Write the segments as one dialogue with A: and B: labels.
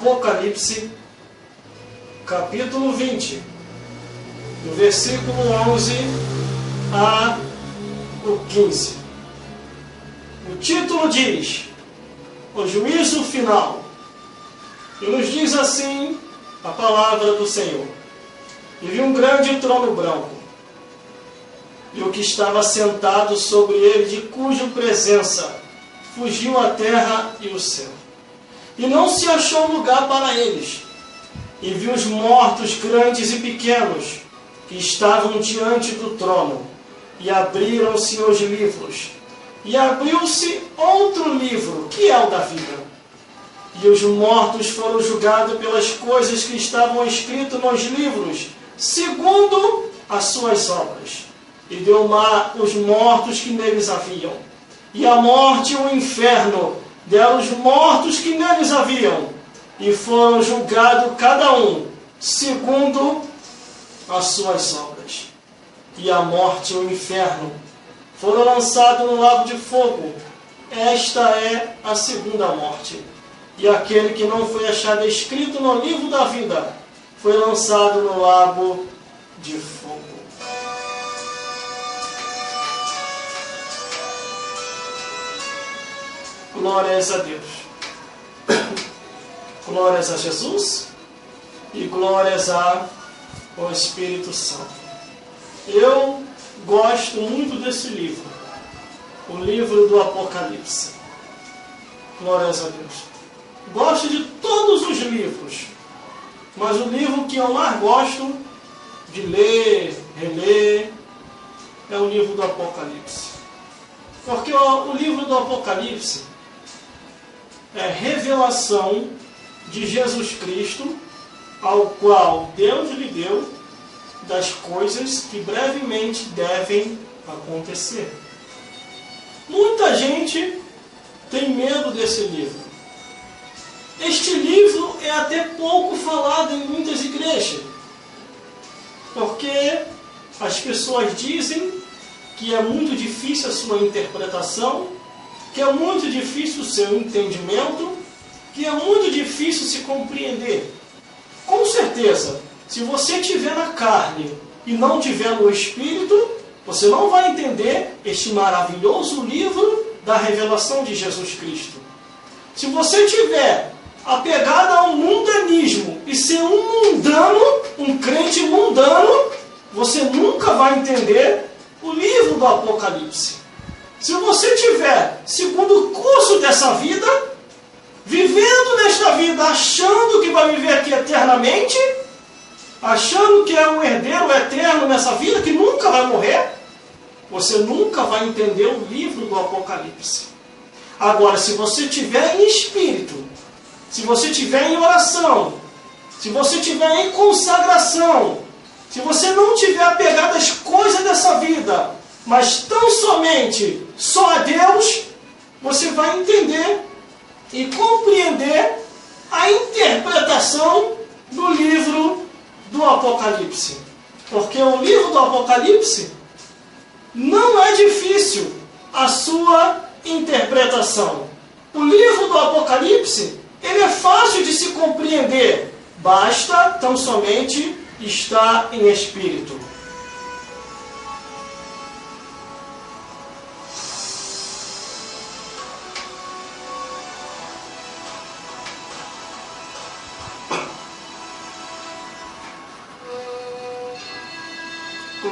A: Apocalipse, capítulo 20, do versículo 11 a o 15. O título diz: O juízo final. E nos diz assim a palavra do Senhor: E vi um grande trono branco, e o que estava sentado sobre ele, de cuja presença fugiu a terra e o céu. E não se achou lugar para eles. E vi os mortos, grandes e pequenos, que estavam diante do trono. E abriram-se os livros. E abriu-se outro livro, que é o da vida. E os mortos foram julgados pelas coisas que estavam escritas nos livros, segundo as suas obras. E deu mar os mortos que neles haviam. E a morte e o inferno deram os mortos que neles haviam. E foram julgados cada um, segundo as suas obras. E a morte e o inferno foram lançados no lago de fogo. Esta é a segunda morte. E aquele que não foi achado escrito no livro da vida foi lançado no lago de fogo. Glórias a Deus. Glórias a Jesus e glórias ao Espírito Santo. Eu gosto muito desse livro, o livro do Apocalipse. Glórias a Deus. Gosto de todos os livros, mas o livro que eu mais gosto de ler, reler, é o livro do Apocalipse. Porque o livro do Apocalipse é revelação de Jesus Cristo, ao qual Deus lhe deu das coisas que brevemente devem acontecer. Muita gente tem medo desse livro. Este livro é até pouco falado em muitas igrejas, porque as pessoas dizem que é muito difícil a sua interpretação, que é muito difícil o seu entendimento, que é muito difícil se compreender. Com certeza, se você estiver na carne e não estiver no Espírito, você não vai entender este maravilhoso livro da revelação de Jesus Cristo. Se você estiver apegado ao mundanismo e ser um mundano, um crente mundano, você nunca vai entender o livro do Apocalipse. Se você estiver segundo o curso dessa vida, vivendo nesta vida, achando que vai viver aqui eternamente, achando que é um herdeiro eterno nessa vida, que nunca vai morrer, você nunca vai entender o livro do Apocalipse. Agora, se você estiver em espírito, se você estiver em oração, se você estiver em consagração, se você não estiver apegado às coisas dessa vida, mas tão somente só a Deus, você vai entender e compreender a interpretação do livro do Apocalipse. Porque o livro do Apocalipse não é difícil a sua interpretação. O livro do Apocalipse, ele é fácil de se compreender. Basta tão somente estar em espírito.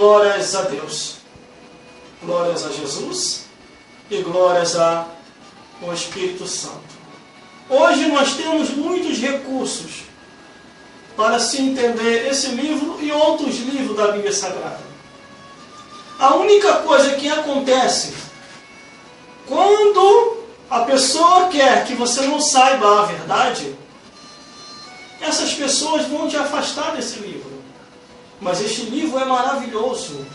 A: Glórias a Deus, glórias a Jesus e glórias ao Espírito Santo. Hoje nós temos muitos recursos para se entender esse livro e outros livros da Bíblia Sagrada. A única coisa que acontece quando a pessoa quer que você não saiba a verdade, essas pessoas vão te afastar desse livro. Mas este livro é maravilhoso.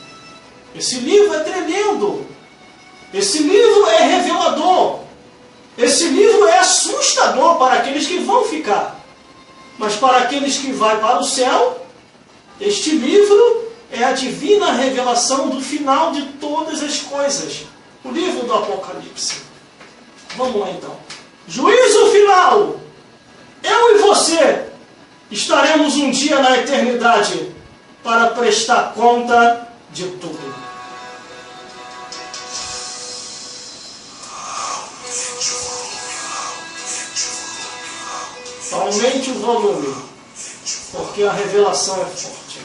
A: Esse livro é tremendo. Esse livro é revelador. Esse livro é assustador para aqueles que vão ficar. Mas para aqueles que vão para o céu, este livro é a divina revelação do final de todas as coisas. O livro do Apocalipse. Vamos lá então. Juízo final. eu e você estaremos um dia na eternidade para prestar conta de tudo. Aumente o volume, porque a revelação é forte.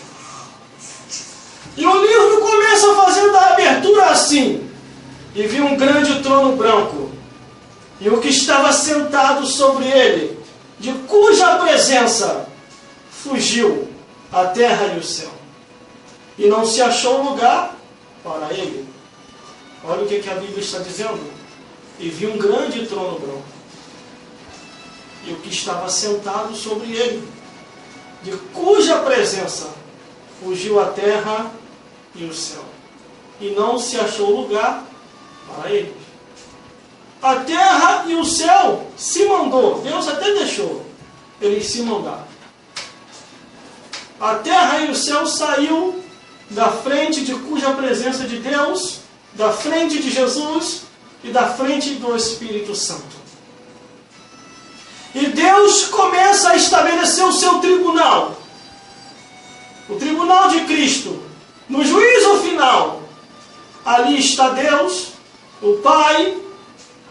A: E o livro começa fazendo a abertura assim: e vi um grande trono branco, e o que estava sentado sobre ele, de cuja presença fugiu a terra e o céu, e não se achou lugar para ele. Olha o que a Bíblia está dizendo. E vi um grande trono branco, e o que estava sentado sobre ele, de cuja presença fugiu a terra e o céu, e não se achou lugar para ele. A terra e o céu se mandou. Deus até deixou eles se mandar. A terra e o céu saiu da frente de cuja presença de Deus, da frente de Jesus e da frente do Espírito Santo. E Deus começa a estabelecer o seu tribunal. O tribunal de Cristo. No juízo final, ali está Deus, o Pai,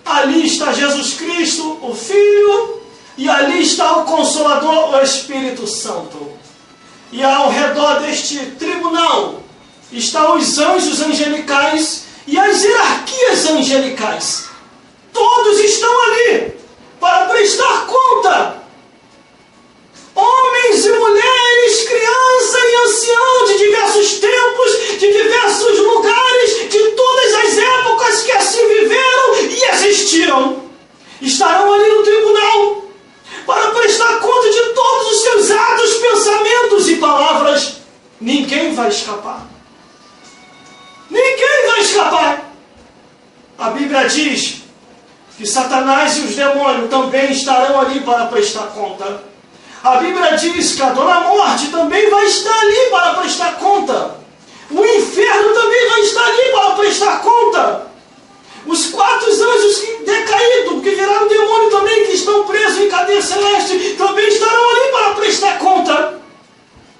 A: ali está Jesus Cristo, o Filho, e ali está o Consolador, o Espírito Santo. E ao redor deste tribunal estão os anjos angelicais e as hierarquias angelicais. Todos estão ali para prestar conta. Homens e mulheres, criança e ancião de diversos tempos, de diversos lugares, de todas as épocas que assim viveram e existiram, estarão ali no tribunal para prestar conta de todos os seus atos, pensamentos e palavras. Ninguém vai escapar. Ninguém vai escapar. A Bíblia diz que Satanás e os demônios também estarão ali para prestar conta. A Bíblia diz que a Dona Morte também vai estar ali para prestar conta. O inferno também vai estar ali para prestar conta. Os 4 anjos decaídos, que viraram demônio também, que estão presos em cadeia celeste, também estarão ali para prestar conta.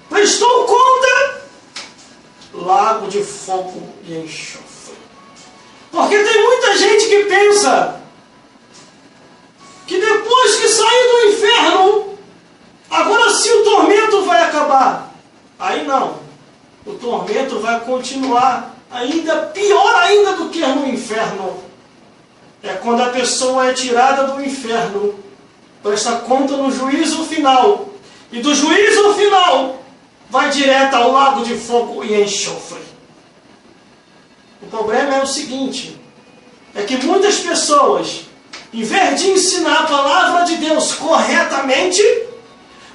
A: Prestou conta? Lago de fogo e enxofre. Porque tem muita gente que pensa que depois que sair do inferno, agora sim o tormento vai acabar. Aí não. O tormento vai continuar ainda pior ainda do que no inferno. É quando a pessoa é tirada do inferno, presta conta no juízo final. E do juízo final, vai direto ao lago de fogo e enxofre. O problema é o seguinte, é que muitas pessoas, em vez de ensinar a palavra de Deus corretamente,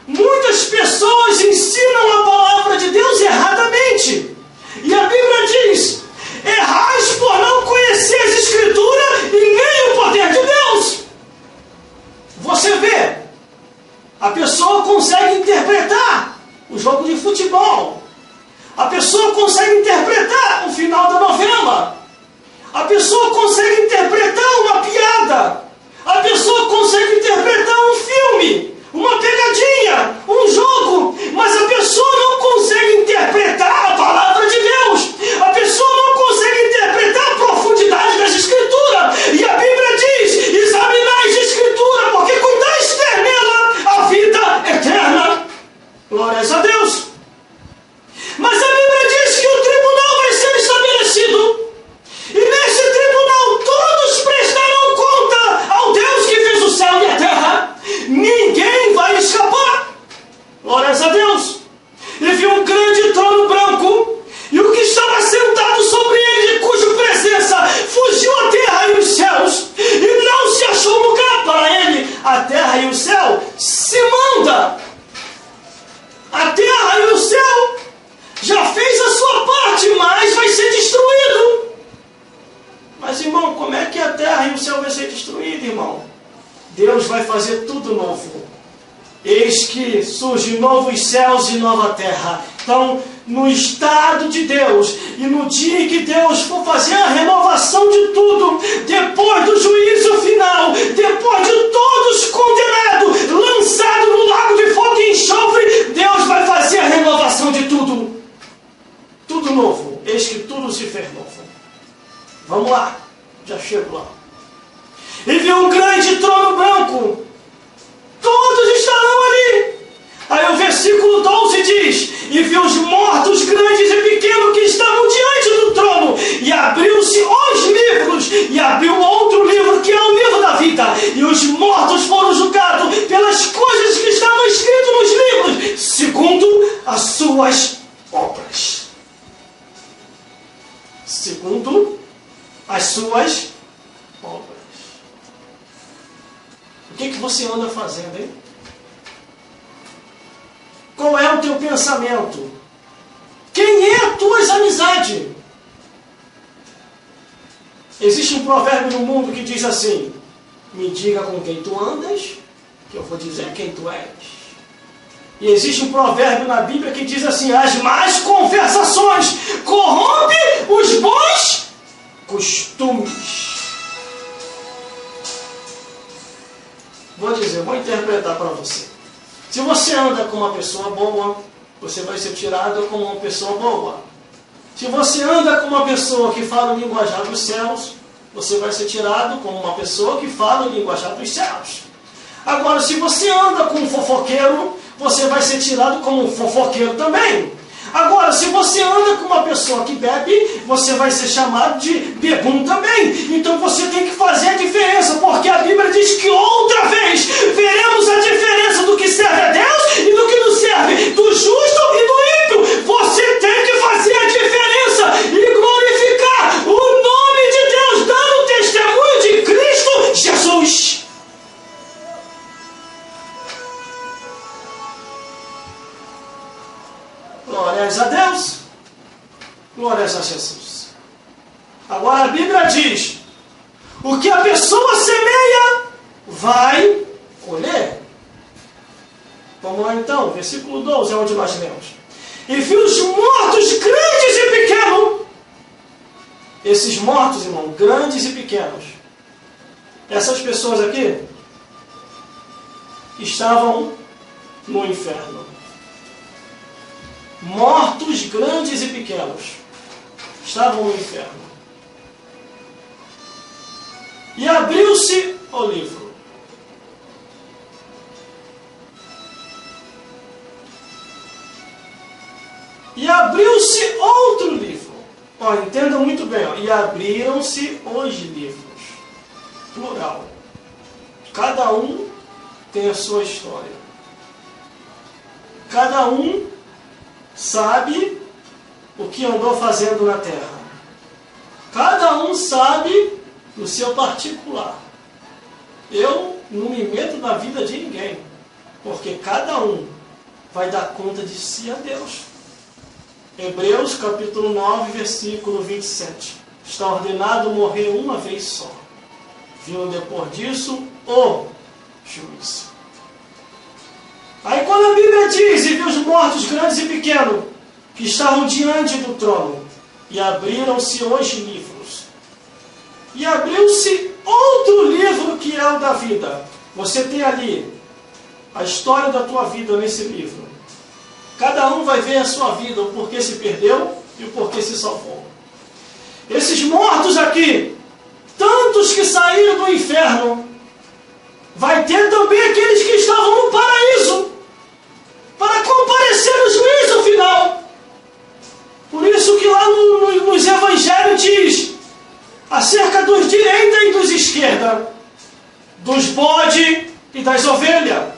A: muitas pessoas ensinam a palavra de Deus erradamente. E a Bíblia diz: errais por não conhecer as Escrituras e nem o poder de Deus. Você vê, a pessoa consegue interpretar o jogo de futebol. A pessoa consegue interpretar o final da novela. A pessoa consegue interpretar uma piada. A pessoa consegue interpretar um filme, uma pegadinha, um jogo, mas a pessoa não consegue interpretar a palavra de Deus. A pessoa não consegue interpretar a profundidade das Escrituras. E a Bíblia diz: examinai a Escritura, porque cuidais ter nela a vida eterna. Glórias a Deus. Mas a Bíblia diz que o tribunal vai ser estabelecido. E nesse tribunal todos prestarão conta ao Deus que fez o céu e a terra. Ninguém vai escapar. Glórias a Deus. E viu um grande trono branco, e o que estava sentado sobre ele, de cuja presença fugiu a terra e os céus, e não se achou lugar para ele. A terra e o céu se manda. A terra e o céu já fez a sua parte, mas vai ser destruído. Mas, irmão, como é que a terra e o céu vai ser destruído, irmão? Deus vai fazer tudo novo. Eis que surgem novos céus e nova terra. Então, no estado de Deus, e no dia em que Deus for fazer a renovação de tudo, depois do juízo final, depois de todos condenados, lançados Vamos lá, já chego lá. E viu um grande trono branco. Todos estarão ali. Aí o versículo 12 diz: e viu os mortos, grandes e pequenos, que estavam diante do trono. E abriu-se os livros. E abriu outro livro, que é o livro da vida. E os mortos foram julgados pelas coisas que estavam escritas nos livros, segundo as suas obras. Segundo as suas obras. O que você anda fazendo, hein? Qual é o teu pensamento? Quem é as tuas amizades? Existe um provérbio no mundo que diz assim: me diga com quem tu andas, que eu vou dizer quem tu és. E existe um provérbio na Bíblia que diz assim: as más conversações corrompem os bons costumes. Vou interpretar para você. Se você anda com uma pessoa boa, você vai ser tirado como uma pessoa boa. Se você anda com uma pessoa que fala o linguajar dos céus, você vai ser tirado como uma pessoa que fala o linguajar dos céus. Agora, se você anda com um fofoqueiro, você vai ser tirado como um fofoqueiro também. Agora, se você anda com uma pessoa que bebe, você vai ser chamado de bebum também. Então você tem que fazer a diferença, porque a Bíblia diz que outra vez veremos a diferença do que serve a Deus e do que não serve, do justo e do ímpio. Você tem que fazer a diferença e glorificar o nome de Deus, dando testemunho de Cristo Jesus. Glórias a Deus, glórias a Jesus. Agora a Bíblia diz: o que a pessoa semeia, vai colher. Vamos lá então, versículo 12 é onde nós lemos. E viu os mortos, grandes e pequenos. Esses mortos, irmão, grandes e pequenos. Essas pessoas aqui estavam no inferno. Mortos, grandes e pequenos, estavam no inferno. E abriu-se o livro. E abriu-se outro livro. Ó, entenda muito bem. Ó. E abriram-se os livros. Plural. Cada um tem a sua história. Cada um sabe o que andou fazendo na terra. Cada um sabe no seu particular. Eu não me meto na vida de ninguém, porque cada um vai dar conta de si a Deus. Hebreus capítulo 9, versículo 27. Está ordenado morrer uma vez só. Vindo depois disso, o juízo. Aí quando a Bíblia diz: e viu os mortos grandes e pequenos, que estavam diante do trono, e abriram-se os livros. E abriu-se outro livro, que é o da vida. Você tem ali a história da tua vida nesse livro. Cada um vai ver a sua vida, o porquê se perdeu e o porquê se salvou. Esses mortos aqui, tantos que saíram do inferno, vai ter também aqueles que estavam no paraíso, para comparecer no juízo final. Por isso que lá nos evangelhos diz acerca dos direita e dos esquerda, dos bode e das ovelhas.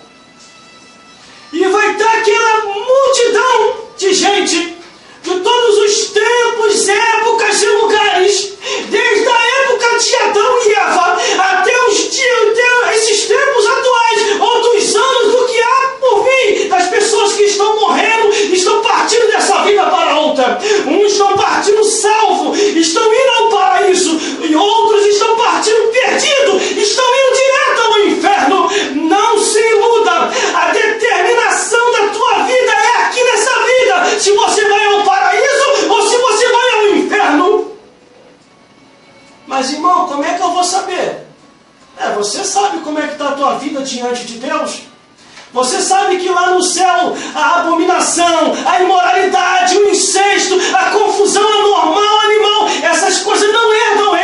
A: E vai ter aquela multidão de gente de todos os tempos, épocas e lugares, desde a época de Adão e Eva até esses tempos atuais, ou dos anos do que há por vir, das pessoas que estão morrendo, estão partindo dessa vida para outra. Uns estão partindo salvo, estão indo ao paraíso, e outros estão partindo perdidos, estão indo direto ao inferno. Não se iluda, a determinação da tua vida é aqui nessa vida, se você vai ao paraíso ou se você vai ao inferno. Mas irmão, como é que eu vou saber? Você sabe como é que está a tua vida diante de Deus? Você sabe que lá no céu a abominação, a imoralidade, o incesto, a confusão anormal, animal, essas coisas não herdam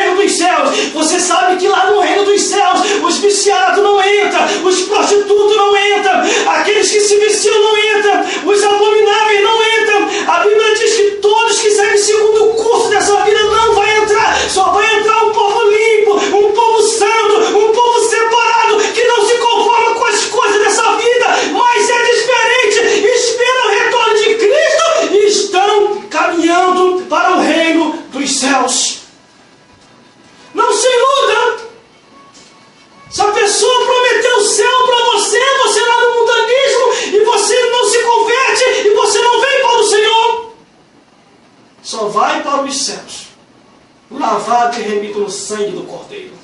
A: lavado e remido no sangue do Cordeiro.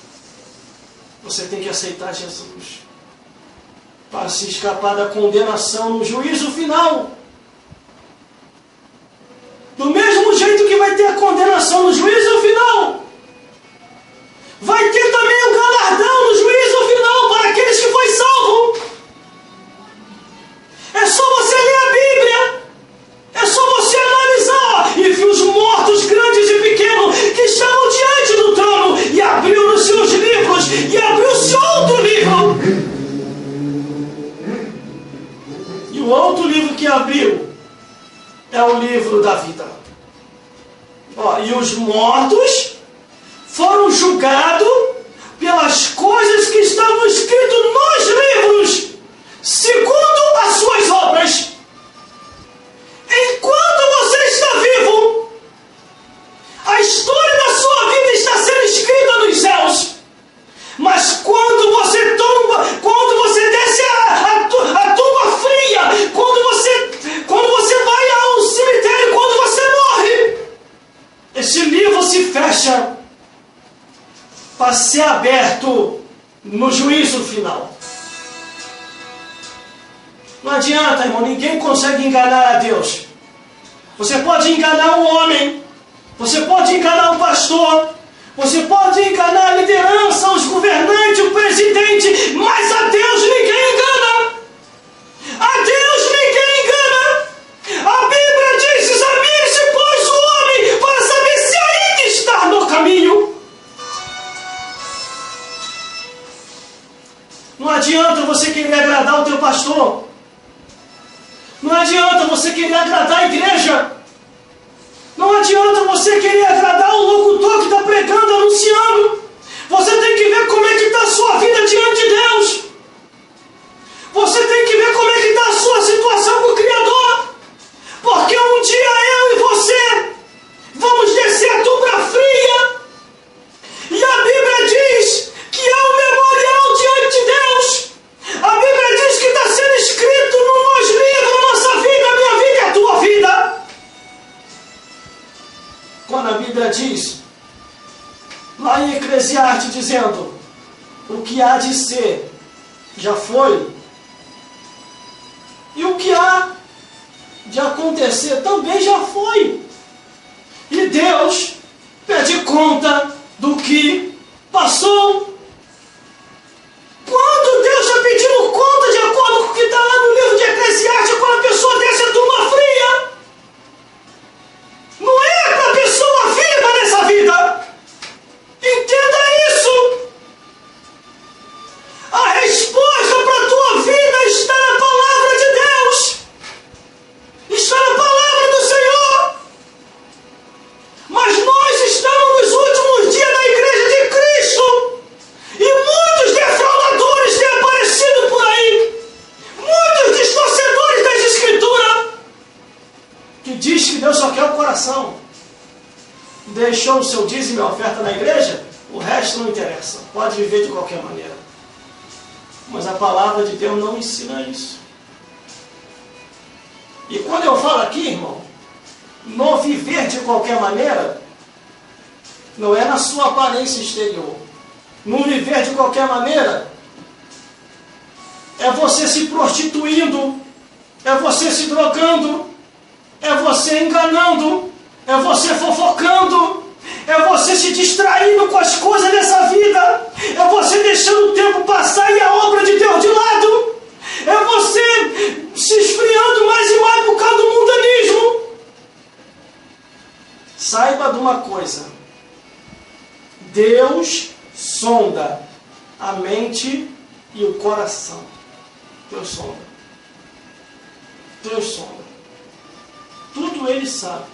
A: Você tem que aceitar Jesus para se escapar da condenação no juízo final. Do mesmo jeito que vai ter a condenação no juízo final, vai ter também o galardão no juízo final para aqueles que foi salvo. É só você ler a Bíblia. É só você analisar e ver os mortos grandes e pequenos que estavam diante do trono e abriu os seus livros e abriu-se outro livro. E o outro livro que abriu é o livro da vida. E os mortos foram julgados pelas coisas que estavam escritas nos livros, segundo as suas obras. Enquanto você está vivo, a história da sua vida está sendo escrita nos céus. Mas quando você tomba, quando você desce a tumba fria, quando você vai ao cemitério, quando você morre, esse livro se fecha para ser aberto no juízo final. Não adianta, irmão, ninguém consegue enganar a Deus. Você pode enganar um homem, você pode enganar um pastor, você pode enganar a liderança, os governantes, o presidente, mas a Deus ninguém engana. A Deus ninguém engana. A Bíblia diz: examine-se, pois, o homem, para saber se ainda está no caminho. Não adianta você querer agradar o teu pastor. Não adianta você querer agradar a igreja. Não adianta você querer agradar o locutor que está pregando, anunciando. Você tem que ver como é que está a sua vida diante de Deus. Você tem que ver como é que está a sua situação com o Criador. Porque um dia eu e você vamos descer a tumba fria. E a Bíblia diz que há um memorial diante de Deus. A Bíblia diz que está sendo escrito nos livros da nossa vida, a minha vida e a tua vida. Quando a Bíblia diz, lá em Eclesiastes, dizendo, o que há de ser, já foi, e o que há de acontecer também já foi. E Deus pede conta do que passou. Quando Deus está pedindo conta, de acordo com o que está lá no livro de Eclesiastes, quando a pessoa desce a tumba fria, não é para a pessoa viva nessa vida. Entenda isso. A resposta para a tua vida está na palavra de Deus. Está na palavra do Senhor. Mas nós estamos nos últimos dias da igreja de Cristo. E muitos defraudadores têm aparecido por aí. Muitos distorcedores das Escrituras. Que diz que Deus só quer o coração. Deixou o seu dízimo e a oferta na igreja, o resto não interessa. Pode viver de qualquer maneira. Mas a palavra de Deus não ensina isso. E quando eu falo aqui, irmão, no viver de qualquer maneira, não é na sua aparência exterior. No viver de qualquer maneira, é você se prostituindo, é você se drogando, é você enganando, é você fofocando, é você se distraindo com as coisas dessa vida, é você deixando o tempo passar e a obra de Deus de lado, é você se esfriando mais e mais por causa do mundanismo. Saiba de uma coisa: Deus sonda a mente e o coração. Deus sonda. Deus sonda. Tudo Ele sabe.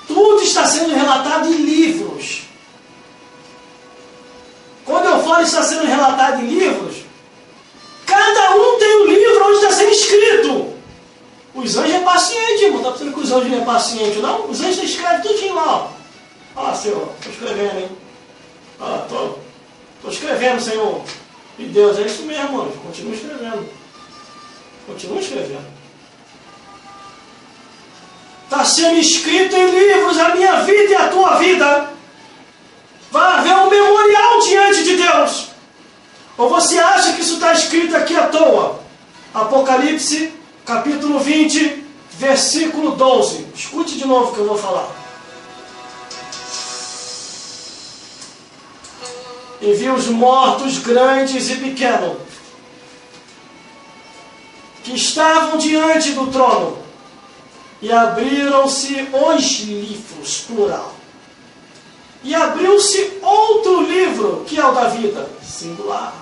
A: Tudo está sendo relatado em livros. Quando eu falo está sendo relatado em livros, cada um tem um livro onde está sendo escrito. Os anjos é paciente, irmão. Está pensando que os anjos não é paciente, não? Os anjos escrevem tudinho lá. Ó, Senhor, estou escrevendo, hein? Estou escrevendo, Senhor. E Deus, é isso mesmo, anjo. Continua escrevendo. Continua escrevendo. Está sendo escrito em livros a minha vida e a tua vida. Vai haver um memorial diante de Deus. Ou você acha que isso está escrito aqui à toa? Apocalipse, capítulo 20, versículo 12. Escute de novo o que eu vou falar. E vi os mortos grandes e pequenos, que estavam diante do trono, e abriram-se os livros, plural. E abriu-se outro livro, que é o da vida, singular.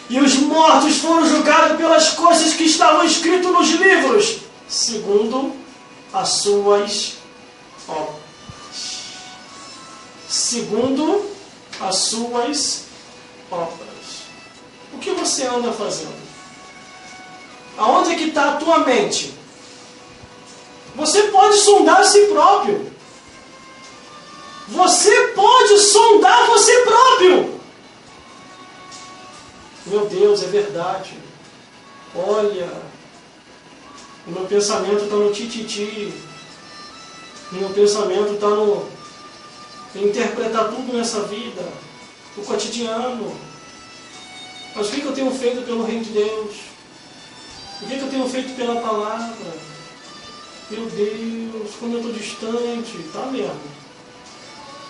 A: E os mortos foram julgados pelas coisas que estavam escritas nos livros, segundo as suas obras. Segundo as suas obras. O que você anda fazendo? Aonde é que está a tua mente? Você pode sondar a si próprio. Você pode sondar você próprio. Meu Deus, é verdade. Olha, o meu pensamento está no tititi. O meu pensamento está no interpretar tudo nessa vida, o cotidiano. Mas o que eu tenho feito pelo reino de Deus? O que eu tenho feito pela palavra? Meu Deus, como eu estou distante, tá mesmo?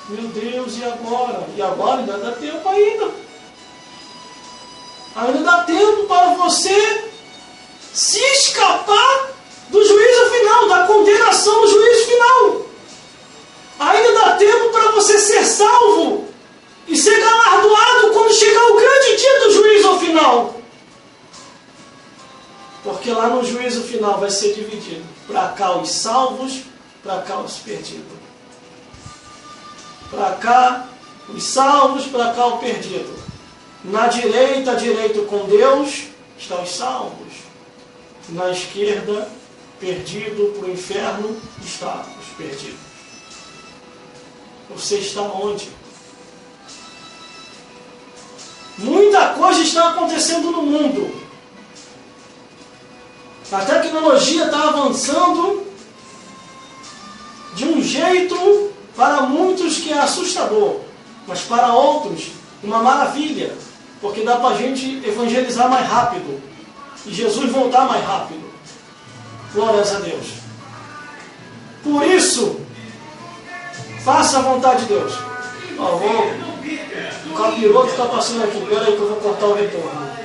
A: Meu Deus, e agora? E agora ainda dá tempo ainda. Ainda dá tempo para você se escapar do juízo final, da condenação do juízo final. Ainda dá tempo para você ser salvo e ser galardoado quando chegar o grande dia do juízo final. Porque lá no juízo final vai ser dividido. Para cá os salvos, para cá os perdidos. Para cá os salvos, para cá o perdido. Na direita, direito com Deus, estão os salvos. Na esquerda, perdido para o inferno, estão os perdidos. Você está onde? Muita coisa está acontecendo no mundo. A tecnologia está avançando de um jeito para muitos que é assustador, mas para outros uma maravilha, porque dá para a gente evangelizar mais rápido e Jesus voltar mais rápido. Glórias a Deus. Por isso, faça a vontade de Deus. O capiroto está passando aqui. Espera aí que eu vou cortar o retorno.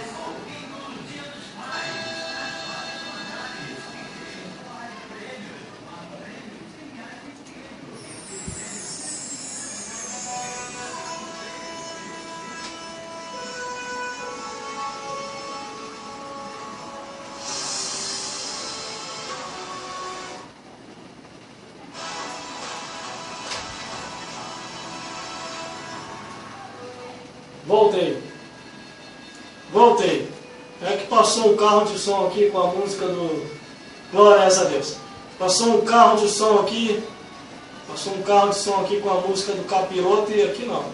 A: Voltei. É que passou um carro de som aqui com a música do... Glórias a Deus. Passou um carro de som aqui com a música do capiroto e aqui não.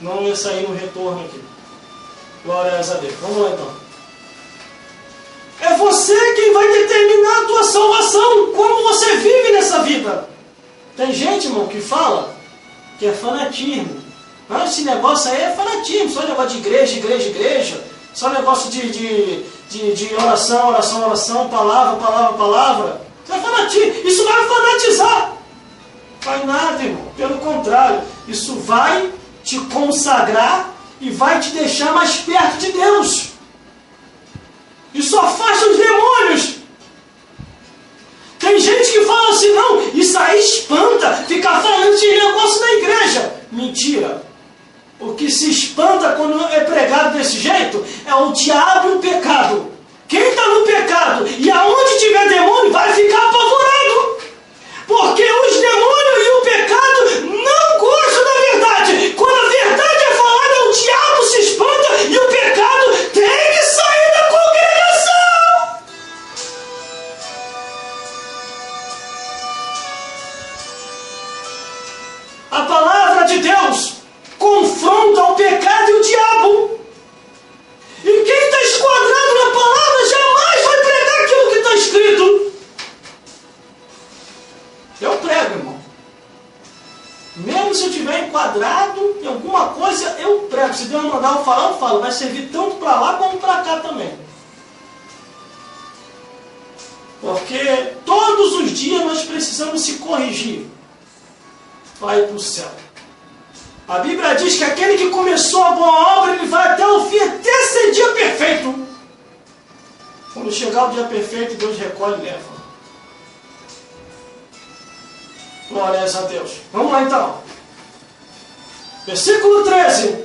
A: Não ia sair no retorno aqui. Glórias a Deus. Vamos lá então. É você quem vai determinar a tua salvação. Como você vive nessa vida. Tem gente, irmão, que fala que é fanatismo. Não, esse negócio aí é fanatismo, só negócio de igreja, só negócio de oração, palavra. Isso é fanatismo, isso vai fanatizar. Vai nada, irmão, pelo contrário, isso vai te consagrar e vai te deixar mais perto de Deus. Isso afasta os demônios. Tem gente que fala assim, não, isso aí espanta, ficar falando de negócio na igreja. Mentira. O que se espanta quando é pregado desse jeito é o diabo e o pecado. Quem está no pecado e aonde tiver demônio vai ficar apavorado. Porque os demônios e o pecado não gostam da verdade. Quando a verdade é falada, o diabo se espanta e o pecado tem que sair da congregação. A palavra de Deus confronta o pecado e o diabo. E quem está esquadrado na palavra jamais vai pregar aquilo que está escrito. Mesmo se eu estiver enquadrado em alguma coisa, eu prego. Se Deus mandar eu falar, eu falo. Vai servir tanto para lá como para cá também. Porque todos os dias nós precisamos se corrigir para ir para o céu. A Bíblia diz que aquele que começou a boa obra, ele vai até o fim, até ser dia perfeito. Quando chegar o dia perfeito, Deus recolhe e leva. Glórias a Deus. Vamos lá então. Versículo 13.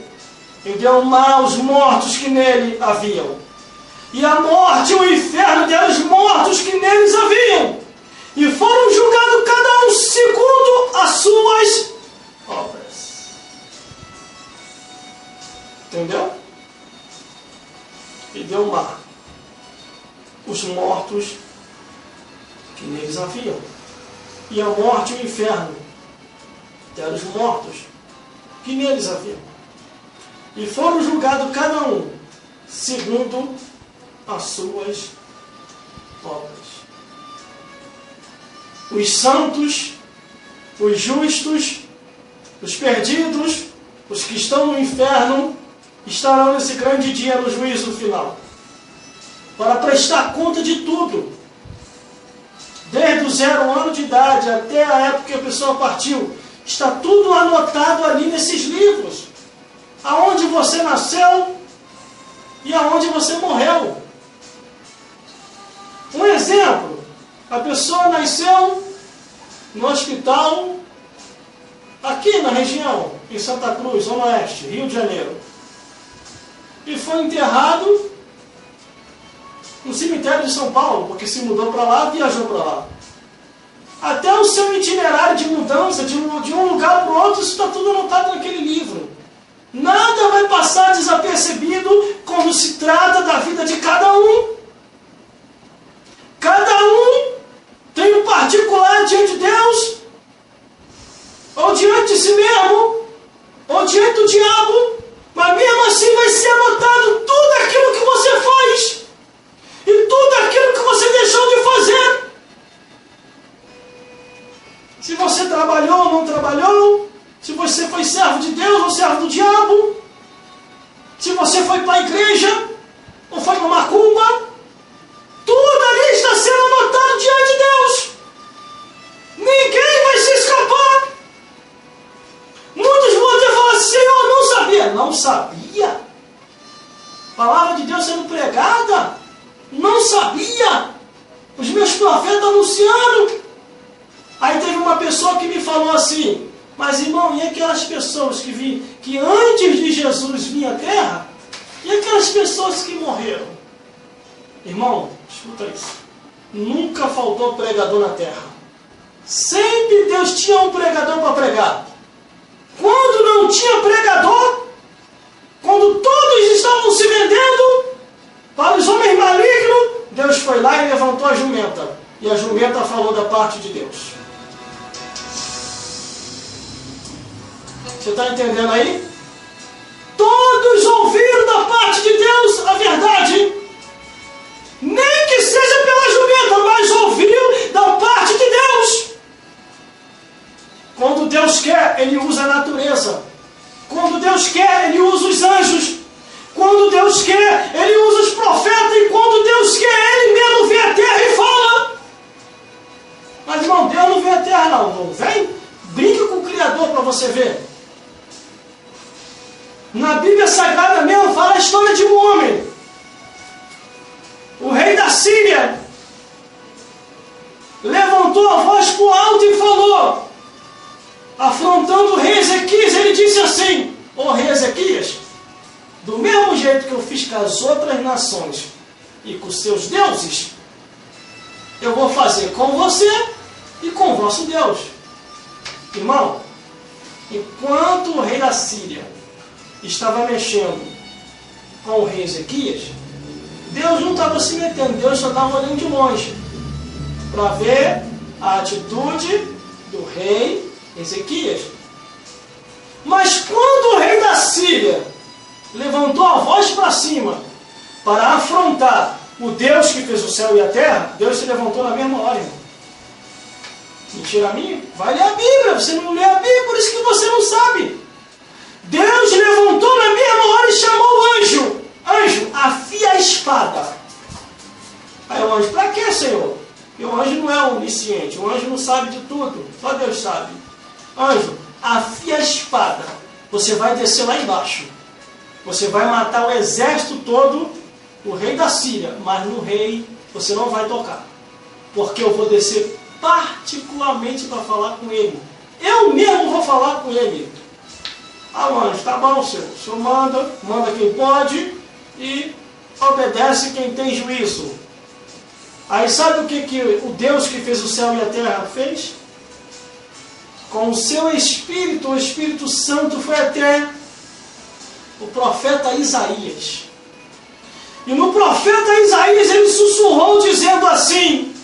A: E deu mar aos mortos que nele haviam. E a morte e o inferno deram os mortos que neles haviam. E foram julgados cada um segundo as suas obras. Entendeu? E deu mar os mortos que neles haviam. E a morte e o inferno deram os mortos que neles haviam. E foram julgados cada um segundo as suas obras. Os santos, os justos, os perdidos, os que estão no inferno, estarão nesse grande dia no juízo final, para prestar conta de tudo. Desde o 0 ano de idade até a época que a pessoa partiu, está tudo anotado ali nesses livros. Aonde você nasceu e aonde você morreu. Um exemplo, a pessoa nasceu no hospital aqui na região, em Santa Cruz, Zona Oeste, Rio de Janeiro, e foi enterrado no cemitério de São Paulo, porque se mudou para lá, viajou para lá. Até o seu itinerário de mudança, de um lugar para o outro, isso está tudo anotado naquele livro. Nada vai passar desapercebido quando se trata da vida de cada um. Cada um tem um particular diante de Deus, ou diante de si mesmo, ou diante do diabo, mas mesmo assim vai ser anotado tudo aquilo que você faz e tudo aquilo que você deixou de fazer. Se você trabalhou ou não trabalhou, se você foi servo de Deus ou servo do diabo, se você foi para a igreja ou foi para macumba, tudo ali está sendo anotado diante de Deus. Ninguém vai se escapar. Muitos vão ter falado assim: Senhor, não sabia. Não sabia? Palavra de Deus sendo pregada? Não sabia? Os meus profetas anunciando. Aí teve uma pessoa que me falou assim: mas irmão, e aquelas pessoas que antes de Jesus vinha à terra? E aquelas pessoas que morreram? Irmão, escuta isso. Nunca faltou pregador na terra. Sempre Deus tinha um pregador para pregar. Quando não tinha pregador, quando todos estavam se vendendo para os homens malignos, Deus foi lá e levantou a jumenta. E a jumenta falou da parte de Deus. Você está entendendo aí? Todos ouviram da parte de Deus a verdade. Nem que seja pela jumenta, mas ouviu da parte de Deus. Quando Deus quer, Ele usa a natureza. Quando Deus quer, Ele usa os anjos. Quando Deus quer, Ele usa os profetas. E quando Deus quer, Ele mesmo vem à terra e fala. Mas irmão, Deus não vem à terra não. Não vem? Brinque com o Criador para você ver. Na Bíblia Sagrada mesmo fala a história de um homem. O rei da Síria levantou a voz para o alto e falou, afrontando o rei Ezequias, ele disse assim: ô rei Ezequias, do mesmo jeito que eu fiz com as outras nações e com os seus deuses, eu vou fazer com você e com o vosso Deus. Irmão, enquanto o rei da Síria estava mexendo com o rei Ezequias, Deus não estava se metendo, Deus só estava olhando de longe para ver a atitude do rei Ezequias. Mas quando o rei da Síria levantou a voz para cima para afrontar o Deus que fez o céu e a terra, Deus se levantou na mesma hora, irmão. Mentira minha? Vai ler a Bíblia, você não lê a Bíblia, por isso que você não sabe. Deus levantou na mesma hora e chamou o anjo. Anjo, afia a espada. Aí o anjo, para quê, Senhor? E o anjo não é onisciente, o anjo não sabe de tudo, só Deus sabe. Anjo, afia a espada. Você vai descer lá embaixo. Você vai matar o exército todo, o rei da Síria, mas no rei você não vai tocar. Porque eu vou descer particularmente para falar com ele. Eu mesmo vou falar com ele. Ah, o anjo, tá bom, senhor. O senhor manda quem pode e obedece quem tem juízo. Aí sabe o que o Deus que fez o céu e a terra fez? Com o seu Espírito, o Espírito Santo foi até o profeta Isaías. E no profeta Isaías ele sussurrou dizendo assim: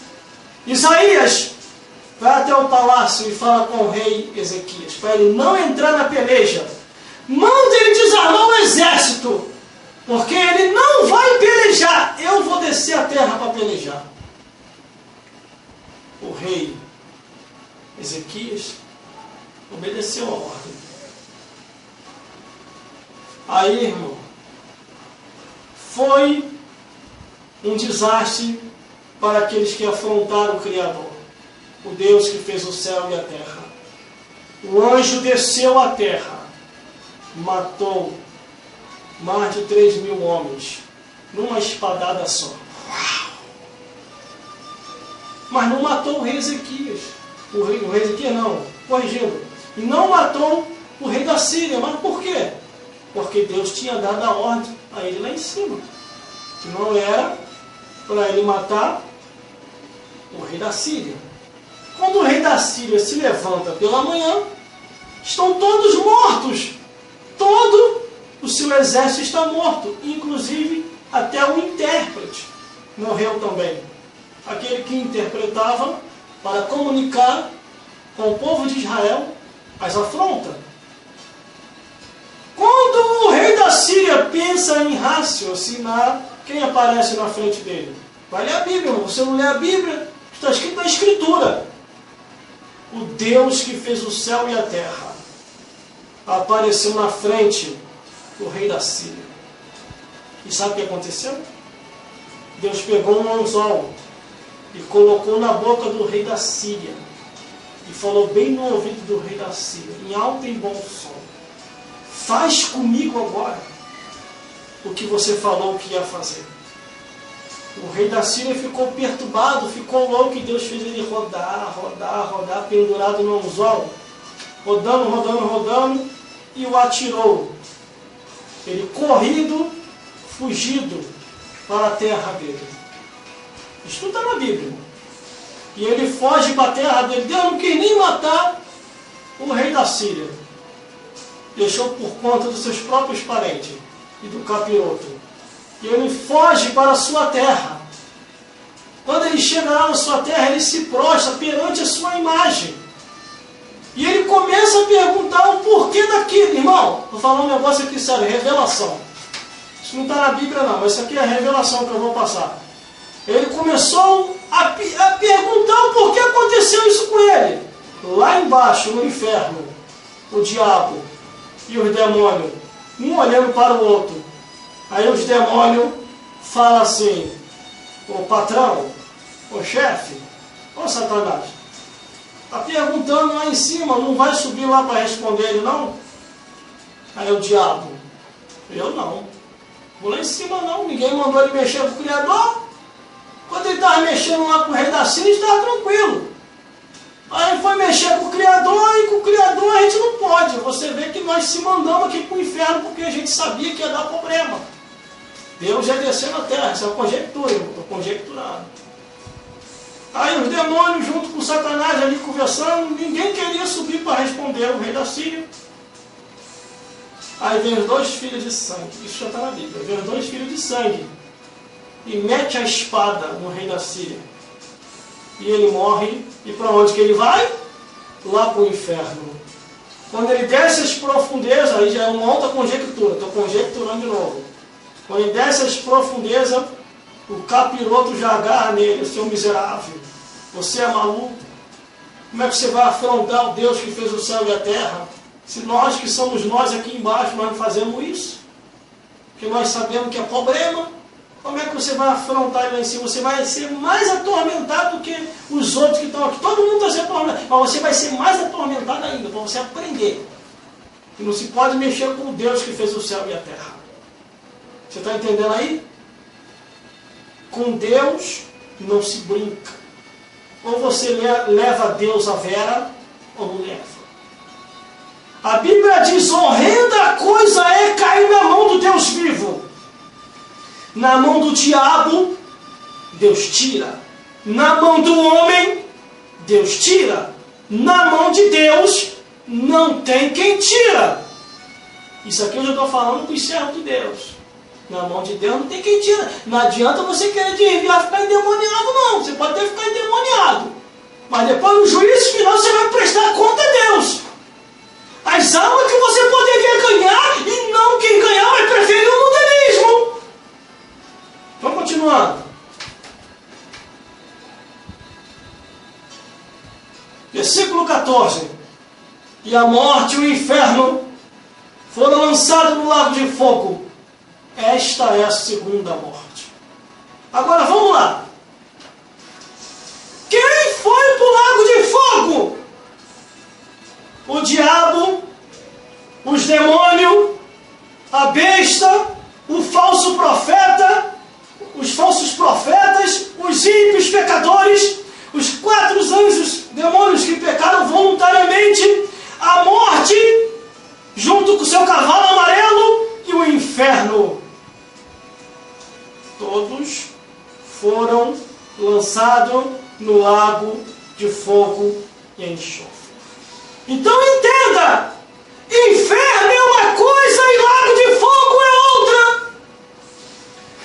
A: Isaías, vai até o palácio e fala com o rei Ezequias, para ele não entrar na peleja. Manda ele desarmar o exército, porque ele não vai pelejar. Eu vou descer a terra para pelejar. O rei Ezequias obedeceu a ordem. Aí, irmão, foi um desastre para aqueles que afrontaram o Criador, o Deus que fez o céu e a terra. O anjo desceu à terra, matou mais de 3.000 homens numa espadada só. Uau! Mas não matou o rei Ezequias. O rei Ezequias não, corrigindo. E não matou o rei da Síria. Mas por quê? Porque Deus tinha dado a ordem a ele lá em cima. Que não era para ele matar o rei da Síria. Quando o rei da Síria se levanta pela manhã, estão todos mortos. Todo o seu exército está morto. Inclusive até o intérprete morreu também. Aquele que interpretava para comunicar com o povo de Israel as afrontas. Quando o rei da Síria pensa em raciocinar, quem aparece na frente dele? Vai ler a Bíblia, irmão. Você não lê a Bíblia? Está escrito na Escritura. O Deus que fez o céu e a terra apareceu na frente do rei da Síria. E sabe o que aconteceu? Deus pegou um anzol e colocou na boca do rei da Síria e falou bem no ouvido do rei da Síria, em alto e bom som: faz comigo agora o que você falou que ia fazer. O rei da Síria ficou perturbado, ficou louco, e Deus fez ele rodar, pendurado no anzol, rodando, e o atirou. Ele corrido, fugido para a terra dele. Isso está na Bíblia. E ele foge para a terra dele. Deus não quis nem matar o rei da Síria. Deixou por conta dos seus próprios parentes e do capiroto. E ele foge para a sua terra. Quando ele chega lá na sua terra, ele se prostra perante a sua imagem. E ele começa a perguntar o porquê daquilo. Irmão, vou falar um negócio aqui sério, revelação. Isso não está na Bíblia não, mas isso aqui é a revelação que eu vou passar. Ele começou a perguntar o porquê aconteceu isso com ele. Lá embaixo, no inferno, o diabo e os demônios, um olhando para o outro. Aí os demônios falam assim: ô patrão, ô chefe, ô Satanás, está perguntando lá em cima, não vai subir lá para responder ele não? Aí o diabo: eu não, vou lá em cima não, ninguém mandou ele mexer com o Criador. Quando ele estava mexendo lá com o rei da Síria, ele estava tranquilo. Aí ele foi mexer com o Criador, e com o Criador a gente não pode. Você vê que nós se mandamos aqui para o inferno porque a gente sabia que ia dar problema. Deus já desceu na terra, isso é uma conjectura, eu estou conjecturando. Aí os demônios junto com Satanás ali conversando, ninguém queria subir para responder o rei da Síria. Aí vem os 2 filhos de sangue, isso já está na Bíblia, vem os 2 filhos de sangue e mete a espada no rei da Síria. E ele morre, e para onde que ele vai? Lá para o inferno. Quando ele desce as profundezas, aí já é uma outra conjectura, estou conjecturando de novo. Quando ele desce as profundezas, o capiroto já agarra nele: seu miserável, você é maluco, Como é que você vai afrontar o Deus que fez o céu e a terra? Se nós que somos nós aqui embaixo, nós não fazemos isso? Porque nós sabemos que é problema. Como é que você vai afrontar ele lá em cima? Você vai ser mais atormentado do que os outros que estão aqui. Todo mundo está sendo atormentado, mas você vai ser mais atormentado ainda, para você aprender que não se pode mexer com o Deus que fez o céu e a terra. Você está entendendo aí? Com Deus não se brinca. Ou você leva Deus a vera, ou não leva. A Bíblia diz, horrenda coisa é cair na mão do Deus vivo. Na mão do diabo, Deus tira. Na mão do homem, Deus tira. Na mão de Deus, não tem quem tira. Isso aqui eu já estou falando para os servos de Deus. Na mão de Deus não tem quem tira. Não adianta você querer desviar, ficar endemoniado, não. Você pode até ficar endemoniado. Mas depois no juízo final você vai prestar conta a Deus. As almas que você poderia ganhar e não quem ganhar vai preferir o mundanismo. Vamos continuando. Versículo 14. E a morte e o inferno foram lançados no lago de fogo. Esta é a segunda morte. Agora vamos lá. Quem foi para o lago de fogo? O diabo, os demônios, a besta, o falso profeta, os falsos profetas, os ímpios pecadores, os 4 anjos, demônios que pecaram voluntariamente, a morte, junto com o seu cavalo amarelo, e o inferno. Todos foram lançados no lago de fogo e enxofre. Então entenda, inferno é uma coisa e lago de fogo é outra.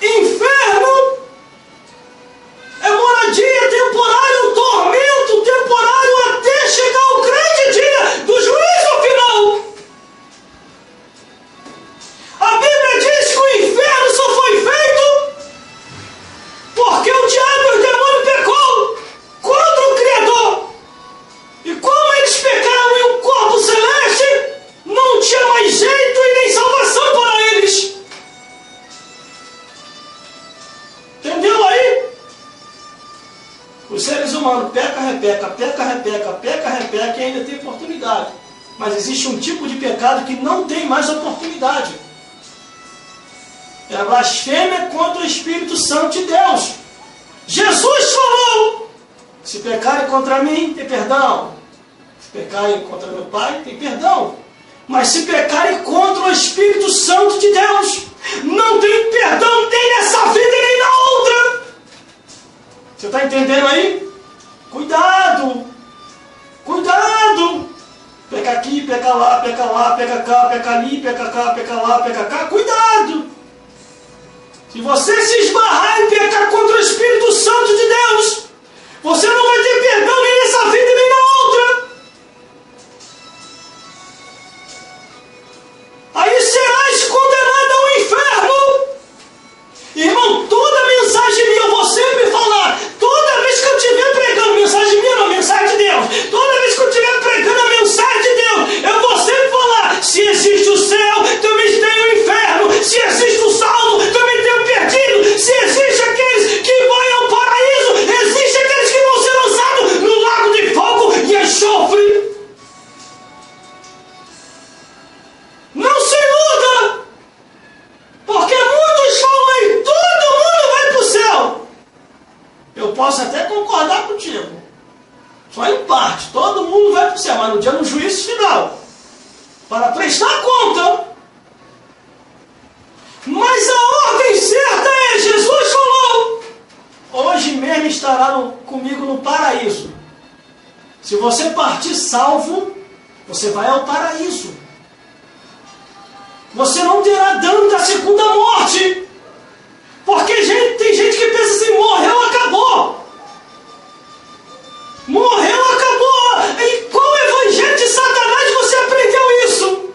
A: Inferno é moradia temporária, tormento temporário até chegar ao grande dia do juízo final. A Bíblia diz que o inferno só foi feito porque o diabo e o demônio pecou contra o Criador. E como eles pecaram em um corpo celeste, não tinha mais jeito e nem salvação para eles. Entendeu aí? Os seres humanos peca, repeca e ainda tem oportunidade. Mas existe um tipo de pecado que não tem mais oportunidade. É a blasfêmia contra o Espírito Santo de Deus. Jesus falou: se pecarem contra mim, tem perdão. Se pecarem contra meu Pai, tem perdão. Mas se pecarem contra o Espírito Santo de Deus, não tem perdão nem nessa vida nem na outra. Você está entendendo aí? Cuidado! Cuidado! Peca aqui, peca lá, peca cá, peca ali, peca cá, peca lá, peca cá. Cuidado! Se você se esbarrar em pecar contra o Espírito Santo de Deus, você não vai ter perdão nem nessa vida nem na outra. Aí serás condenado ao inferno. Irmão, toda mensagem minha eu vou sempre falar. Toda vez que eu estiver pregando mensagem minha, não, mensagem de Deus. Toda vez que eu estiver pregando a mensagem de Deus, eu vou sempre falar: se existe o céu, também tem o inferno. Se existe o salvo, também tem o perdido. Se existe aqueles que vão ao paraíso, existe aqueles que vão ser lançados no lago de fogo e enxofre. Não se iluda, porque muitos falam aí, todo mundo vai para o céu. Eu posso até concordar contigo, só em parte. Todo mundo vai para o céu, mas no dia do juízo final, para prestar conta. Mas a ordem certa é: Jesus falou: hoje mesmo estará comigo no paraíso. Se você partir salvo, você vai ao paraíso. Você não terá dano da segunda morte. Porque tem gente que pensa assim: morreu, acabou. Morreu, acabou. Em qual evangelho de Satanás você aprendeu isso?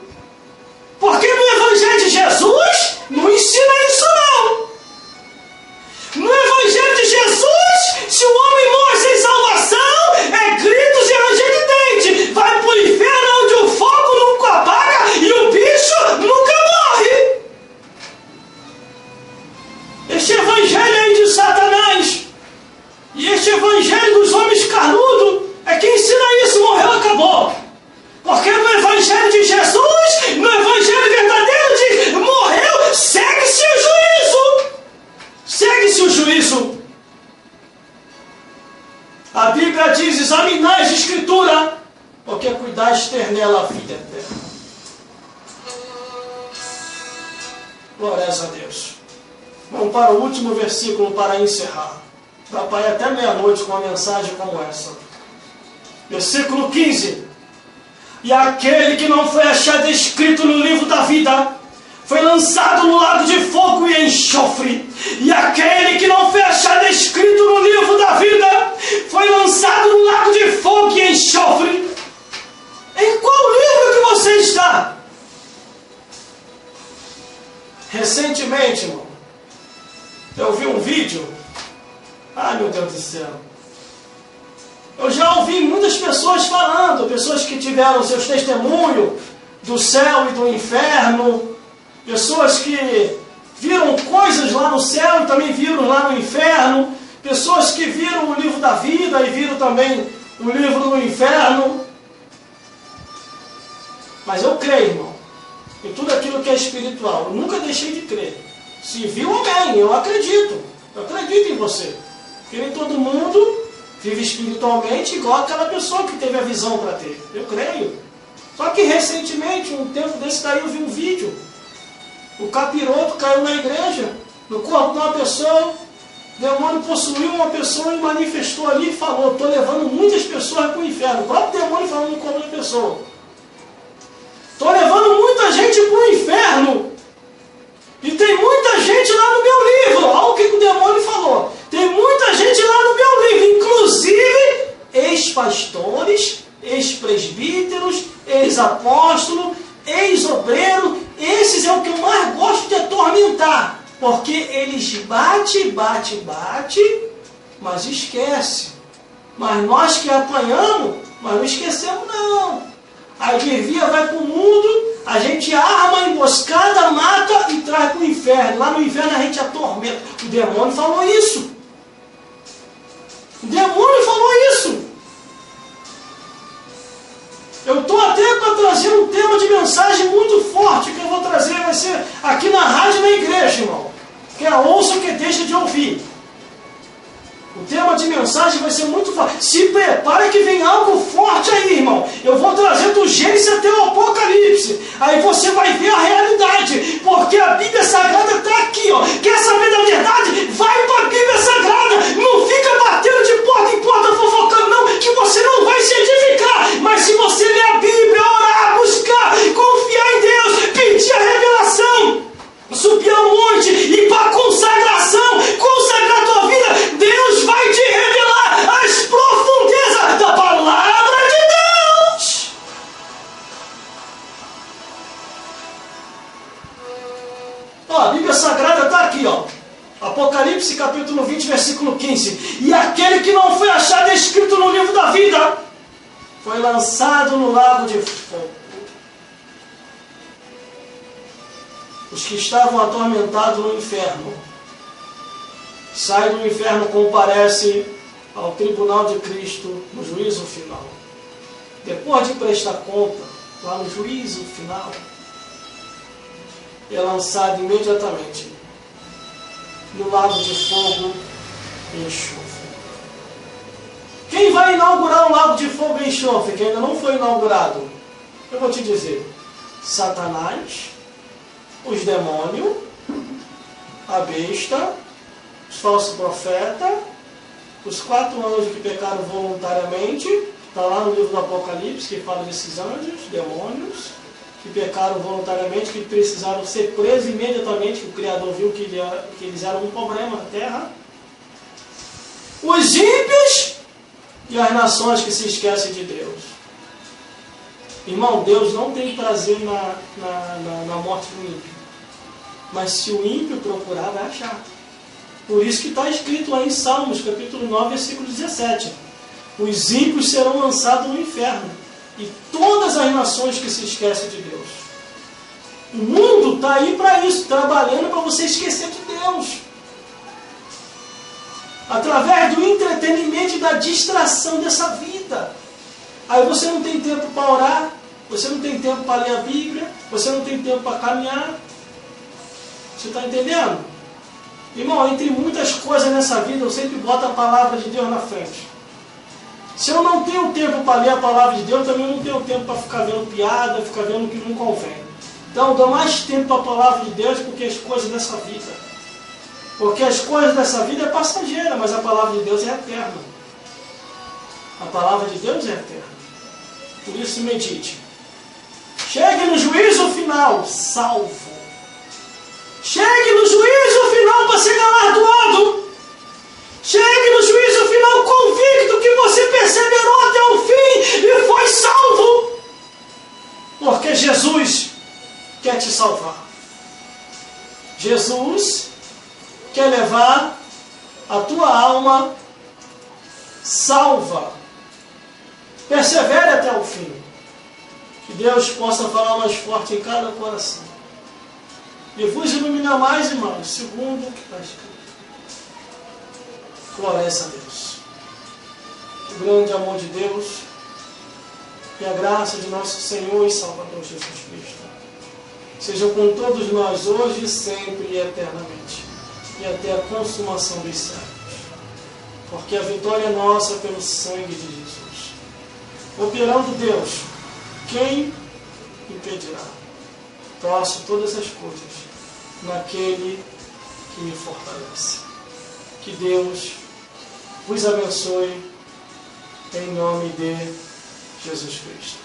A: Porque no evangelho de Jesus não ensina isso não. No evangelho de Jesus, se o homem morre sem salvação, é gritos de ranger dás-ter nela a vida eterna. Glórias a Deus. Vamos para o último versículo para encerrar. Dá para ir até meia-noite com uma mensagem como essa. Versículo 15. E aquele que não foi achado escrito no livro da vida foi lançado no lago de fogo e enxofre. E aquele que não foi achado escrito no livro da vida foi lançado no lago de fogo e enxofre. Em qual livro que você está? Recentemente, irmão, eu vi um vídeo. Ai, meu Deus do céu. Eu já ouvi muitas pessoas falando, pessoas que tiveram seus testemunhos do céu e do inferno, pessoas que viram coisas lá no céu e também viram lá no inferno, pessoas que viram o livro da vida e viram também o livro do inferno. Mas eu creio, irmão, em tudo aquilo que é espiritual. Eu nunca deixei de crer. Se viu, amém. Eu acredito. Eu acredito em você. Porque nem todo mundo vive espiritualmente igual aquela pessoa que teve a visão para ter. Eu creio. Só que recentemente, um tempo desse daí, eu vi um vídeo. O capiroto caiu na igreja, no corpo de uma pessoa. O demônio possuiu uma pessoa e manifestou ali e falou: estou levando muitas pessoas para o inferno. O próprio demônio falando no corpo da pessoa. Estou levando muita gente para o inferno. E tem muita gente lá no meu livro. Olha o que o demônio falou. Tem muita gente lá no meu livro. Inclusive ex-pastores, ex-presbíteros, ex-apóstolos, ex-obreiros. Esses é o que eu mais gosto de atormentar. Porque eles bate, mas esquece. Mas nós que apanhamos, mas não esquecemos não. A desvia vai para o mundo, a gente arma a emboscada, mata e traz para o inferno. Lá no inferno a gente atormenta. O demônio falou isso. O demônio falou isso. Eu estou até para trazer um tema de mensagem muito forte que eu vou trazer, vai ser aqui na rádio e na igreja, irmão. Que é ouça que deixa de ouvir. O tema de mensagem vai ser muito forte. Se prepara que vem algo forte aí, irmão. Eu vou trazer do Gênesis até o Apocalipse. Aí você vai ver a realidade. Porque a Bíblia Sagrada está aqui, ó. Quer saber da verdade? Vai para a Bíblia Sagrada. Não fica batendo de porta em porta fofocando, não. Que você não vai se edificar. Mas se você ler a Bíblia, orar, buscar, confiar em Deus, pedir a revelação, subir ao monte e para consagração, consagrar a tua vida, Deus vai te revelar as profundezas da palavra de Deus. Ó, a Bíblia Sagrada está aqui, ó. Apocalipse capítulo 20, versículo 15. E aquele que não foi achado escrito no livro da vida foi lançado no lago de fogo. Os que estavam atormentados no inferno saem do inferno, comparece ao tribunal de Cristo no juízo final. Depois de prestar conta, lá no juízo final, é lançado imediatamente no lago de fogo e enxofre. Quem vai inaugurar o lago de fogo e enxofre, que ainda não foi inaugurado? Eu vou te dizer: Satanás, os demônios, a besta, os falsos profetas, os 4 anjos que pecaram voluntariamente. Está lá no livro do Apocalipse que fala desses anjos, demônios, que pecaram voluntariamente, que precisaram ser presos imediatamente, que o Criador viu que eles eram um problema na terra. Os ímpios e as nações que se esquecem de Deus. Irmão, Deus não tem prazer na morte do ímpio. Mas se o ímpio procurar, vai achar. Por isso que está escrito lá em Salmos, capítulo 9, versículo 17. Os ímpios serão lançados no inferno. E todas as nações que se esquecem de Deus. O mundo está aí para isso, trabalhando para você esquecer de Deus. Através do entretenimento e da distração dessa vida. Aí você não tem tempo para orar, você não tem tempo para ler a Bíblia, você não tem tempo para caminhar. Você está entendendo? Irmão, entre muitas coisas nessa vida, eu sempre boto a palavra de Deus na frente. Se eu não tenho tempo para ler a palavra de Deus, também não tenho tempo para ficar vendo piada, ficar vendo o que não convém. Então eu dou mais tempo para a palavra de Deus porque as coisas dessa vida. Porque as coisas dessa vida é passageira, mas a palavra de Deus é eterna. A palavra de Deus é eterna. Por isso medite. Chegue no juízo final, salvo. Chegue no juízo final para ser galardoado. Chegue no juízo final convicto que você perseverou até o fim e foi salvo. Porque Jesus quer te salvar. Jesus quer levar a tua alma salva. Persevere até o fim. Que Deus possa falar mais forte em cada coração. E vos iluminar mais e mais, segundo o que está escrito. Glória a Deus. Que o grande amor de Deus e a graça de nosso Senhor e Salvador Jesus Cristo seja com todos nós hoje, sempre e eternamente, e até a consumação dos séculos. Porque a vitória é nossa pelo sangue de Jesus. Operando Deus, quem impedirá? Posso todas as coisas naquele que me fortalece. Que Deus vos abençoe em nome de Jesus Cristo.